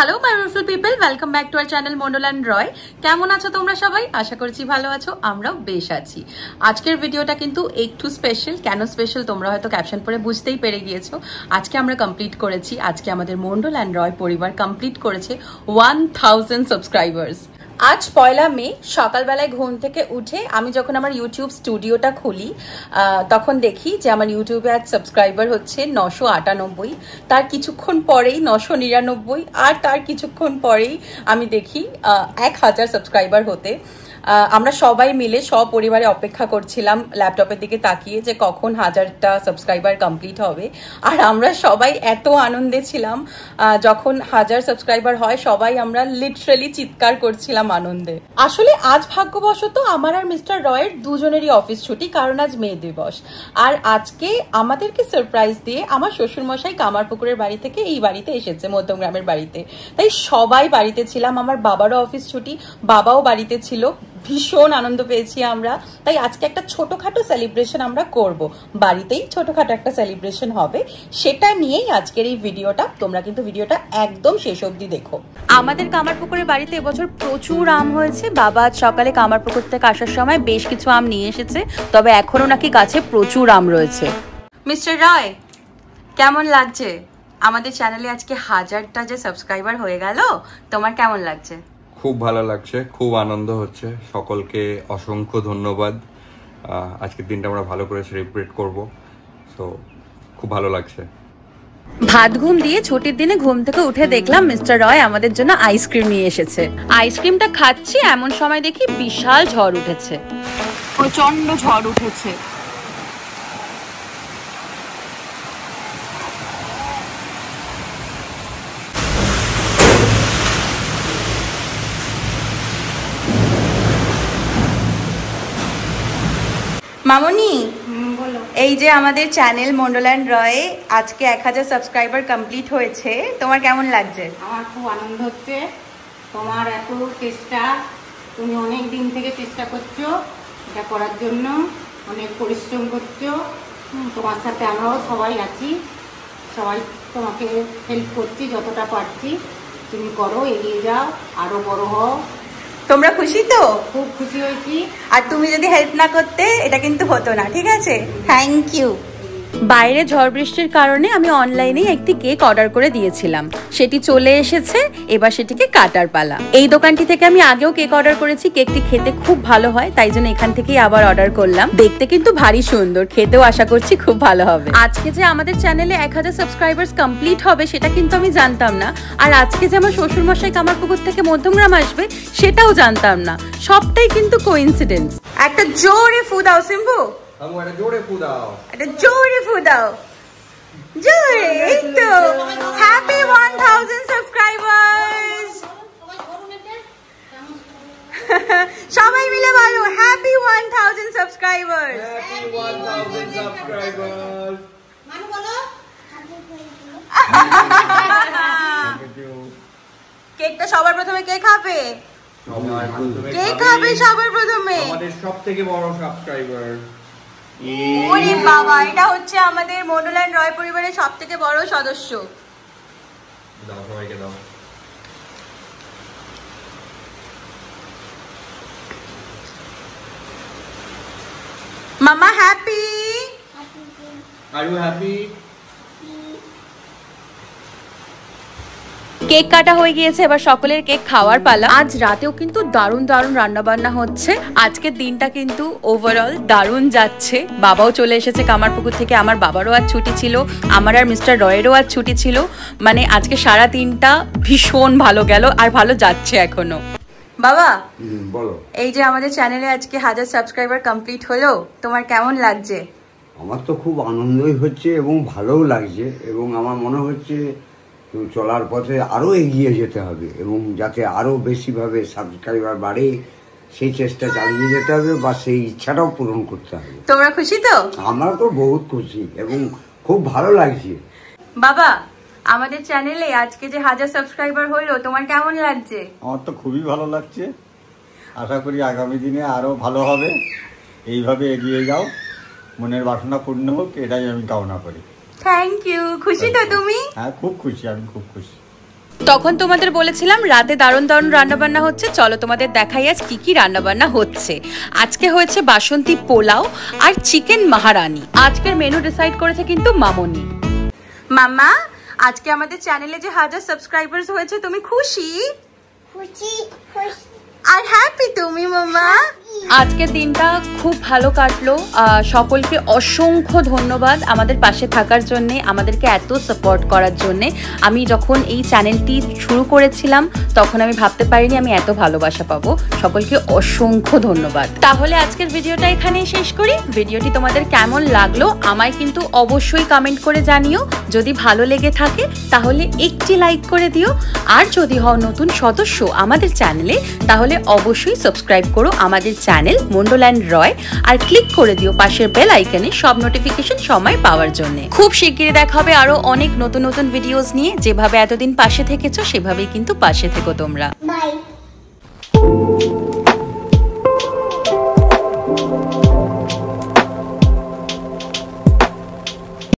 Hello my beautiful people, welcome back to our channel Mondal and Roy. কেমন আছো তোমরা সবাই? আশা করছি ভালো আছো, আমরাও বেশ আছি। আজকের ভিডিওটা কিন্তু একটু স্পেশাল। কেন স্পেশাল তোমরা হয়তো ক্যাপশন পরে বুঝতেই পেরে গিয়েছো। আজকে আমরা কমপ্লিট করেছি, আজকে আমাদের মন্ডল অ্যান্ড রয় পরিবার কমপ্লিট করেছে 1000 সাবস্ক্রাইবার্স। আজ পয়লা মে সকালবেলায় ঘুম থেকে উঠে আমি যখন আমার ইউটিউব স্টুডিওটা খুলি তখন দেখি যে আমার ইউটিউবে আজ সাবস্ক্রাইবার হচ্ছে 998, তার কিছুক্ষণ পরেই 999, আর তার কিছুক্ষণ পরেই আমি দেখি 1000 সাবস্ক্রাইবার হতে। আমরা সবাই মিলে সপরিবারে অপেক্ষা করছিলাম ল্যাপটপের দিকে তাকিয়ে যে কখন 1000টা সাবস্ক্রাইবার কমপ্লিট হবে। আর আমরা সবাই এত আনন্দে ছিলাম, যখন 1000 সাবস্ক্রাইবার হয় সবাই আমরা লিটারালি চিৎকার করছিলাম আনন্দে। আসলে আজ ভাগ্যবশত আমার আর মিস্টার রয়ের দুজনেরই অফিস ছুটি, কারণ আজ মে দিবস। আর আজকে আমাদেরকে সারপ্রাইজ দিয়ে আমার শ্বশুরমশাই কামারপুকুরের বাড়ি থেকে এই বাড়িতে এসেছে, মধ্যমগ্রামের বাড়িতে। তাই সবাই বাড়িতে ছিলাম, আমার বাবারও অফিস ছুটি, বাবাও বাড়িতে ছিল। ভীষণ আনন্দ পেয়েছি আমরা। তাই আজকে একটা ছোটখাটো সেলিব্রেশন আমরা করব, বাড়িতেই ছোটখাটো একটা সেলিব্রেশন হবে। সেটা নিয়েই আজকের এই ভিডিওটা। তোমরা কিন্তু ভিডিওটা একদম শেষ অবধি দেখো। আমাদের কামারপুকুরের বাড়িতে এবছর প্রচুর আম হয়েছে। বাবা আজ সকালে কামারপুকুর থেকে আসার সময় বেশ কিছু আম নিয়ে এসেছে, তবে এখনো নাকি গাছে প্রচুর আম রয়েছে। মিস্টার রয়, কেমন লাগছে? আমাদের চ্যানেলে আজকে 1000টা যে সাবস্ক্রাইবার হয়ে গেল, তোমার কেমন লাগছে? খুব ভালো লাগছে, খুব আনন্দ হচ্ছে। সকলকে অসংখ্য ধন্যবাদ। আজকের দিনটা আমরা ভালো করে সেলিব্রেট করব, সো খুব ভালো লাগছে। ভাত ঘুম দিয়ে ছুটির দিনে ঘুম থেকে উঠে দেখলাম মিস্টার রয় আমাদের জন্য আইসক্রিম নিয়ে এসেছে। আইসক্রিমটা খাচ্ছি, এমন সময় দেখি বিশাল ঝড় উঠেছে, প্রচন্ড ঝড় উঠেছে। মামনি, এই যে আমাদের চ্যানেল মন্ডল অ্যান্ড রয়ে আজকে 1000 সাবস্ক্রাইবার কমপ্লিট হয়েছে, তোমার কেমন লাগছে? আমার খুব আনন্দ হচ্ছে। তোমার এত চেষ্টা, তুমি অনেক দিন থেকে চেষ্টা করছো এটা করার জন্য, অনেক পরিশ্রম করছো। তোমার সাথে আমরাও সবাই আছি, সবাই তোমাকে হেল্প করছি যতটা পারছি। তুমি করো, এগিয়ে যাও, আরো বড় হও। তোমরা খুশি তো? খুব খুশি হয়েছি। আর তুমি যদি হেল্প না করতে এটা কিন্তু হতো না, ঠিক আছে? Thank you. বাইরে ঝড় বৃষ্টির কারণে আমি অনলাইনে একটি কেক অর্ডার করে দিয়েছিলাম, সেটি চলে এসেছে। এবার সেটিকে কাটার পালা। এই দোকানটি থেকে আমি আগেও কেক অর্ডার করেছি, কেকটি খেতে খুব ভালো হয়, তাই জন্য এখান থেকেই আবার অর্ডার করলাম। দেখতে কিন্তু ভারী সুন্দর, খেতেও আশা করছি খুব ভালো হবে। আজকে যে আমাদের চ্যানেলে 1000 সাবস্ক্রাইবার্স কমপ্লিট হবে সেটা কিন্তু আমি জানতাম না। আর আজকে যে আমার শ্বশুরমশাই কামারপুকুর থেকে মধ্যমগ্রাম আসবে সেটাও জানতাম না। সবটাই কিন্তু কোইন্সিডেন্স। একটা জোরে ফু দাও সিম্বু, একটা জোরে ফু দাও, একটা জোরে ফু দাও, জোরে। এই তো হ্যাপি 1000 সাবস্ক্রাইবার্স। সবাই মিলে বলো হ্যাপি 1000 সাবস্ক্রাইবার্স। Happy 1000 subscribers. মানু বলো কেকটা সবার প্রথমে কে খাবে? কে খাবে সবার প্রথমে? আমাদের সবথেকে বড় সাবস্ক্রাইবার। ওরে বাবা, এটা হচ্ছে আমাদের মন্ডল অ্যান্ড রয় পরিবারের সবথেকে বড় সদস্য। দাও, সবাইকে দাও। মামা happy? Are you happy? Cake কাটা হয়ে গিয়েছে, এবার সকলের কেক খাওয়ার পালা। আজ রাতেও কিন্তু দারুণ দারুণ রান্না বান্না হচ্ছে। আজকের দিনটা কিন্তু ওভারঅল দারুণ যাচ্ছে। বাবাও চলে এসেছে কামারপুকুর থেকে, আমার বাবারও আজ ছুটি ছিল, আমার আর মিস্টার রয়েরও আজ ছুটি ছিল। মানে আজকে সারা দিনটা ভীষণ ভালো গেল, আর ভালো যাচ্ছে এখনো। বাবা বলো, এই যে আমাদের চ্যানেলে আজকে 1000 সাবস্ক্রাইবার কমপ্লিট হলো, তোমার কেমন লাগছে? আমার তো খুব আনন্দই হচ্ছে এবং ভালোও লাগছে, এবং আমার মনে হচ্ছে চলার পথে আরও এগিয়ে যেতে হবে এবং যাতে আরও বেশিভাবে সাবস্ক্রাইবার বাড়ে সেই চেষ্টা চালিয়ে যেতে হবে, বা সেই ইচ্ছাটাও পূরণ করতে হবে। তোমরা খুশি তো? আমরা তো বহুত খুশি এবং খুব ভালো লাগছে। বাবা, আমাদের চ্যানেলে আজকে যে 1000 সাবস্ক্রাইবার হলো, তোমার কেমন লাগছে? আমার তো খুবই ভালো লাগছে। আশা করি আগামী দিনে আরও ভালো হবে। এইভাবে এগিয়ে যাও, মনের বাসনা পূর্ণ হোক, এটাই আমি কামনা করি। Thank you. খুশি তো তুমি? হ্যাঁ, খুব খুশি, আমি খুব খুশি। তখন তোমাদের বলেছিলাম রাতে দারুণ দারুণ রান্নাবান্না হচ্ছে, চলো তোমাদের দেখাই আজ কি কি রান্নাবান্না হচ্ছে। আজকে হয়েছে বাসন্তী পোলাও আর চিকেন মাহারানি। আজকের মেনু ডিসাইড করেছে কিন্তু মামনি। মামা, আজকে আমাদের চ্যানেলে যে 1000 সাবস্ক্রাইবার্স হয়েছে, তুমি খুশি? খুশি আর হ্যাপি তুমি মামা? আজকের দিনটা খুব ভালো কাটলো। সকলকে অসংখ্য ধন্যবাদ আমাদের পাশে থাকার জন্যে, আমাদেরকে এত সাপোর্ট করার জন্যে। আমি যখন এই চ্যানেলটি শুরু করেছিলাম তখন আমি ভাবতে পারিনি আমি এত ভালোবাসা পাবো। সকলকে অসংখ্য ধন্যবাদ। তাহলে আজকের ভিডিওটা এখানেই শেষ করি। ভিডিওটি তোমাদের কেমন লাগলো আমায় কিন্তু অবশ্যই কমেন্ট করে জানিও। যদি ভালো লেগে থাকে তাহলে একটি লাইক করে দিও, আর যদি হও নতুন সদস্য আমাদের চ্যানেলে তাহলে অবশ্যই সাবস্ক্রাইব করো আমাদের চ্যানেল মন্ডল অ্যান্ড রয়, আর ক্লিক করে দিও পাশের বেল আইকনে সব নোটিফিকেশন সময় পাওয়ার জন্য। খুব শিগগিরই দেখা হবে আরো অনেক নতুন নতুন ভিডিওস নিয়ে। যেভাবে এতদিন পাশে থেকেছো সেভাবেই কিন্তু পাশে থেকো তোমরা। বাই।